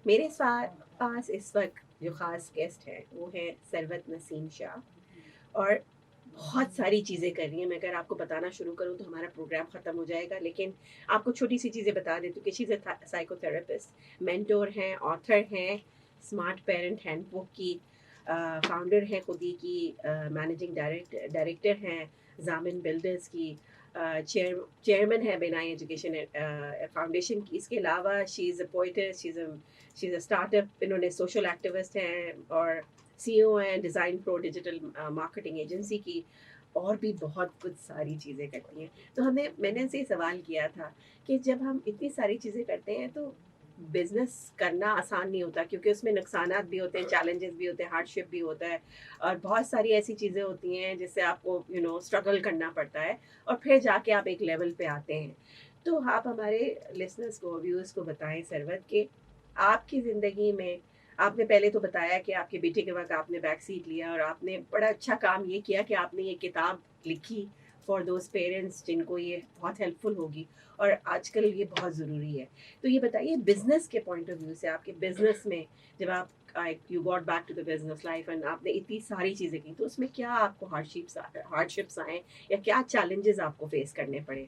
मेरे पास इस वक्त जो ख़ास गेस्ट है वो है सरवत नसीम शाह। और बहुत सारी चीज़ें कर रही हैं। मैं अगर आपको बताना शुरू करूँ तो हमारा प्रोग्राम ख़त्म हो जाएगा, लेकिन आपको छोटी सी चीज़ें बता देती हूँ कि she is a psychotherapist, mentor हैं, ऑथर हैं, स्मार्ट पेरेंट हैंडबुक की फाउंडर हैं, खुद ही की मैनेजिंग डायरेक्टर हैं जामिन बिल्डर्स की, चेयरमैन है बेनाई एजुकेशन फाउंडेशन की। इसके अलावा she is a poet's, she is a startup, इन्होंने सोशल एक्टिविस्ट हैं और सीईओ हैं design pro digital marketing agency की, और भी बहुत कुछ सारी चीज़ें करती हैं। तो मैंने उनसे ये सवाल किया था कि जब हम इतनी सारी चीज़ें करते हैं तो बिज़नेस करना आसान नहीं होता, क्योंकि उसमें नुकसानात भी होते हैं, चैलेंजेस भी होते हैं, हार्डशिप भी होता है, और बहुत सारी ऐसी चीज़ें होती हैं जिससे आपको स्ट्रगल करना पड़ता है, और फिर जाके आप एक लेवल पे आते हैं। तो आप हमारे लिसनर्स को, व्यूअर्स को बताएं सरवत के आपकी ज़िंदगी में, आपने पहले तो बताया कि आपके बेटे के वक़्त आपने बैक सीट लिया और आपने बड़ा अच्छा काम ये किया कि आपने ये किताब लिखी फॉर दोज़ पेरेंट्स जिनको ये बहुत हेल्पफुल होगी, और आजकल ये बहुत ज़रूरी है। तो ये बताइए बिज़नेस के पॉइंट ऑफ व्यू से, आपके बिज़नेस में जब आप you got back to the business life and आपने इतनी सारी चीज़ें की, तो उसमें क्या आपको हार्डशिप्स आए या क्या चैलेंजेस आपको फेस करने पड़े?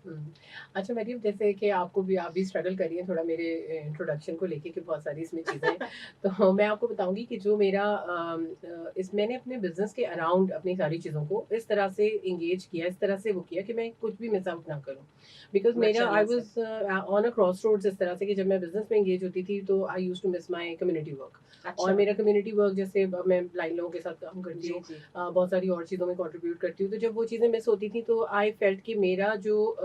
हुँ। अच्छा मरीम, जैसे कि आप भी स्ट्रगल कर रही हैं थोड़ा मेरे इंट्रोडक्शन को लेके कि बहुत सारी इसमें चीज़ें हैं। तो मैं आपको बताऊँगी कि जो मेरा इस मैंने अपने बिज़नेस के अराउंड अपनी सारी चीज़ों को इस तरह से एंगेज किया, इस तरह से वो किया कि मैं कुछ भी मिस आउट ना करूँ। बिकॉज़ मेरा आई माशाल्लाह से। Was on a crossroads इस तरह से कि जब मैं बिज़नेस में एंगेज होती थी तो I used to miss my community work. और अच्छा। मेरा कम्युनिटी वर्क जैसे मैं ब्लाइंड लोगों के साथ काम करती जी, हूँ, जी। बहुत सारी और चीज़ों में कंट्रीब्यूट करती हूँ। तो जब वो चीज़ें मिस होती थी तो आई फेल्ट कि मेरा जो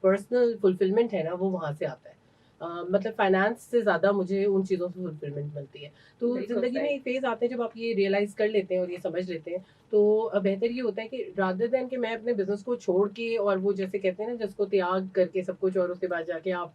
पर्सनल फुलफिलमेंट है ना वो वहाँ से आता है। मतलब फाइनेंस से ज़्यादा मुझे उन चीज़ों से फुलफिलमेंट मिलती है। तो बिल्कुल ज़िंदगी में सही। एक फ़ेज़ आते हैं जब आप ये रियलाइज़ कर लेते हैं और ये समझ लेते हैं, तो बेहतर ये होता है कि रादर दैन कि मैं अपने बिज़नेस को छोड़ के और वो जैसे कहते हैं ना जिसको त्याग करके सब कुछ और उसके बाद जाके आप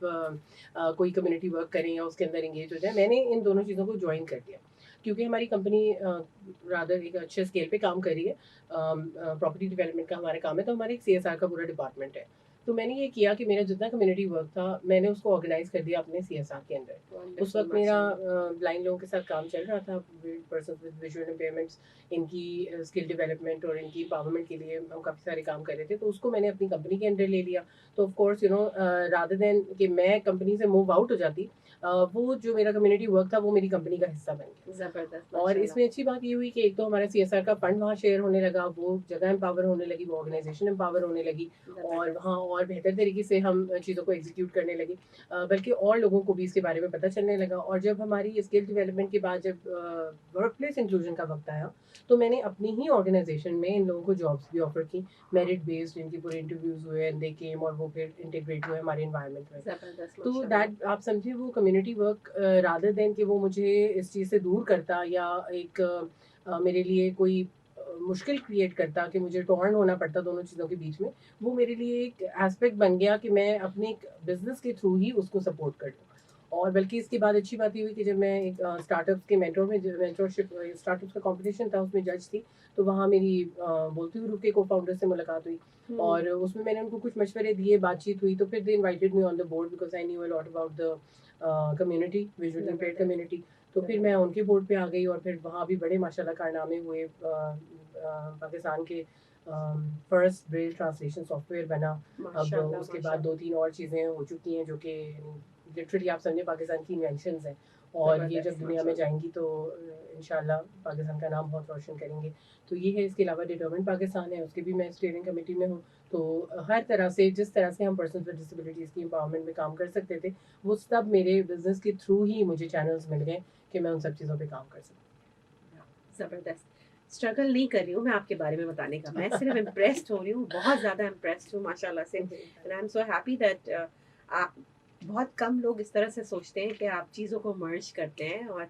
कोई कम्युनिटी वर्क करें या उसके अंदर एंगेज हो जाएँ, मैंने इन दोनों चीज़ों को जॉइन कर लिया। क्योंकि हमारी कंपनी रादर एक अच्छे स्केल पे काम कर रही है। प्रॉपर्टी डेवलपमेंट का हमारा काम है, तो हमारे एक सीएसआर का पूरा डिपार्टमेंट है। तो मैंने ये किया कि मेरा जितना कम्युनिटी वर्क था मैंने उसको ऑर्गेनाइज कर दिया अपने सीएसआर के अंदर। उस वंडरफुल वक्त मेरा माशाल्लाह। ब्लाइंड लोगों के साथ काम चल रहा था, पर्सन विद विजुअल इम्पेयरमेंट्स, इनकी स्किल डेवलपमेंट और इनकी एम्पावरमेंट के लिए हम काफ़ी सारे काम कर रहे थे, तो उसको मैंने अपनी कंपनी के अंडर ले लिया। तो ऑफ कोर्स रादर देन कि मैं कंपनी से मूव आउट हो जाती, वो जो मेरा कम्युनिटी वर्क था वो मेरी कंपनी का हिस्सा बन गया। ज़बरदस्त और माशाल्लाह। इसमें अच्छी बात ये हुई कि एक तो हमारा सीएसआर का फंड वहाँ शेयर होने लगा, वो जगह एम्पावर होने लगी, वो ऑर्गेनाइजेशन एम्पावर होने लगी, और ज़बरदस्त। वहाँ और बेहतर तरीके से हम चीज़ों को एग्जीक्यूट करने लगे। बल्कि और लोगों को भी इसके बारे में पता चलने लगा। और जब हमारी स्किल डेवलपमेंट के बाद जब वर्क प्लेस इंक्लूजन का वक्त आया, तो मैंने अपनी ही ऑर्गेनाइजेशन में इन लोगों को जॉब्स भी ऑफर की, मेरिट बेस्ड। इनके पूरे इंटरव्यूज हुए एंड दे केम और वो फिर इंटीग्रेट हुए हमारे इन्वायरमेंट में। ज़बरदस्त तो माशाल्लाह। दैट आप समझिए वो कम्युनिटी वर्क रादर देन कि वो मुझे इस चीज़ से दूर करता या एक मेरे लिए कोई मुश्किल क्रिएट करता कि मुझे टॉर्न होना पड़ता दोनों चीज़ों के बीच में, वो मेरे लिए एक एस्पेक्ट बन गया कि मैं अपने एक बिजनेस के थ्रू ही उसको सपोर्ट कर लूँ। और बल्कि इसके बाद अच्छी बात ये हुई कि जब मैं एक स्टार्टअप्स के मेंटरशिप स्टार्टअप्स का कंपटीशन था उसमें जज थी, तो वहाँ मेरी बोलती हुई के को फाउंडर से मुलाकात हुई। हुँ। और उसमें मैंने उनको कुछ मशवरे दिए, बातचीत हुई, तो फिर दे invited me on the board because I knew a lot about the community, visually impaired ज़बरदस्त। कम्युनिटी। तो फिर मैं ज़बरदस्त। उनके बोर्ड पे आ गई और फिर वहाँ भी बड़े माशाल्लाह कारनामे हुए। पाकिस्तान के फर्स्ट ब्रेल ट्रांसलेशन सॉफ्टवेयर बना। अब माशाल्लाह, उसके बाद माशाल्लाह। 2-3 और चीज़ें हो चुकी हैं जो कि लिटरली आप समझिए पाकिस्तान की इन्वेंशंस हैं। और ये जब ज़बरदस्त दुनिया में माशाल्लाह। जाएँगी तो इंशाल्लाह पाकिस्तान का नाम बहुत रोशन करेंगे। तो ये है, इसके अलावा डिटरमिन्ड पाकिस्तान है, उसकी भी मैं स्टीयरिंग कमेटी में हूँ। तो हर तरह से जिस तरह से हम पर्सन्स विद डिसेबिलिटीज़ की एम्पावरमेंट में काम कर सकते थे, वो सब मेरे बिज़नेस के थ्रू ही मुझे चैनल्स मिल गए कि मैं उन सब चीज़ों पे काम कर ज़बरदस्त। स्ट्रगल नहीं कर रही हूँ मैं आपके बारे में बताने का, मैं सिर्फ़ सकूँ। इम्प्रेस्ड हो रही हूँ, बहुत ज़्यादा इम्प्रेस्ड हूँ माशाल्लाह से, जी, and I am so happy that आप, बहुत कम लोग इस तरह से सोचते हैं कि आप चीज़ों को मर्ज करते हैं और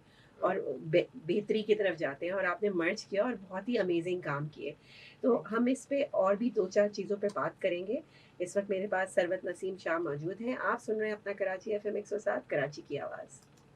बेहतरी की तरफ जाते हैं, और आपने मर्ज किया और बहुत ही अमेजिंग काम किए। तो थैंक यू। हम इस पे और भी 2-4 चीज़ों पे बात करेंगे। इस वक़्त मेरे पास सरवत नसीम शाह मौजूद हैं। आप सुन रहे हैं अपना कराची एफ़एम 107 कराची की आवाज़।